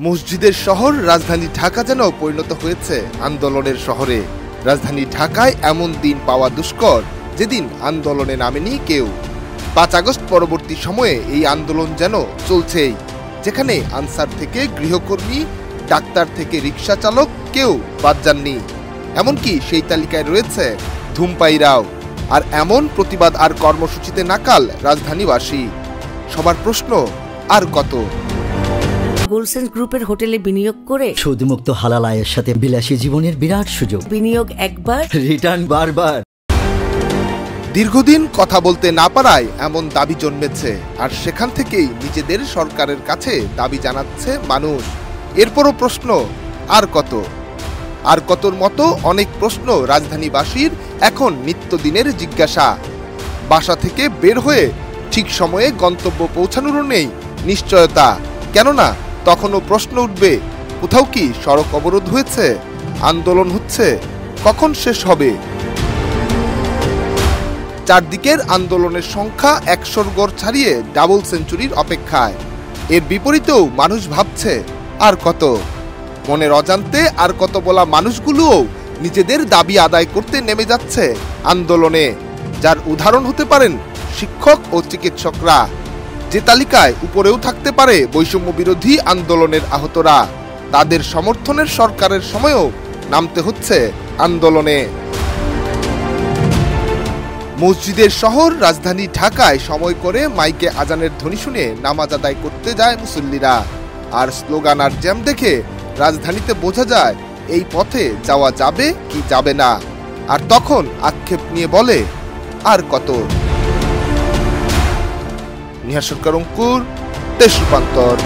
মসজিদের শহর রাজধানী ঢাকা যেন পরিণত হয়েছে আন্দোলনের শহরে। রাজধানী ঢাকায় এমন দিন পাওয়া দুষ্কর যেদিন আন্দোলনে নামেনি কেউ। ৫ আগস্ট পরবর্তী সময়ে এই আন্দোলন যেন চলছেই, যেখানে আনসার থেকে গৃহকর্মী, ডাক্তার থেকে রিক্সা চালক কেউ বাদ যাননি। এমনকি সেই তালিকায় রয়েছে ধূমপায়ীরাও। আর এমন প্রতিবাদ আর কর্মসূচিতে নাকাল রাজধানীবাসী। সবার প্রশ্ন, আর কত? গোলসেন্স গ্রুপের হোটেলে বিনিয়োগ করে সুদমুক্ত হালাল আয়ের সাথে বিলাসী জীবনের বিরাট সুযোগ। বিনিয়োগ একবার, রিটার্ন বারবার। দীর্ঘদিন কথা বলতে না পারায় এমন দাবি জন্মেছে, আর সেখান থেকেই নিজেদের সরকারের কাছে দাবি জানাচ্ছে মানুষ। এরপরও প্রশ্ন, আর কত? আর কতর মতো অনেক প্রশ্ন রাজধানীবাসীর এখন নিত্যদিনের জিজ্ঞাসা। বাসা থেকে বের হয়ে ঠিক সময়ে গন্তব্য পৌঁছানোরও নেই নিশ্চয়তা। কেননা তখনও প্রশ্ন উঠবে, কোথাও কি সড়ক অবরোধ হয়েছে? আন্দোলন হচ্ছে, কখন শেষ হবে? চারদিকের আন্দোলনের সংখ্যা ১০০-র গড় ছাড়িয়ে ডাবল সেঞ্চুরির অপেক্ষায়। এর বিপরীতেও মানুষ ভাবছে, আর কত? মনের অজান্তে আর কত বলা মানুষগুলোও নিজেদের দাবি আদায় করতে নেমে যাচ্ছে আন্দোলনে, যার উদাহরণ হতে পারেন শিক্ষক ও চিকিৎসকরা। যে তালিকায় উপরেও থাকতে পারে বৈষম্য বিরোধী আন্দোলনের আহতরা। তাদের সমর্থনের সরকারের সময়ও নামতে হচ্ছে আন্দোলনে। মসজিদের শহর রাজধানী ঢাকায় সময় করে মাইকে আজানের ধ্বনি শুনে নামাজ আদায় করতে যায় মুসল্লিরা। আর স্লোগান আর জ্যাম দেখে রাজধানীতে বোঝা যায় এই পথে যাওয়া যাবে কি যাবে না। আর তখন আক্ষেপ নিয়ে বলে, আর কত? নিহার সরকার, অঙ্কুর, দেশ রূপান্তর।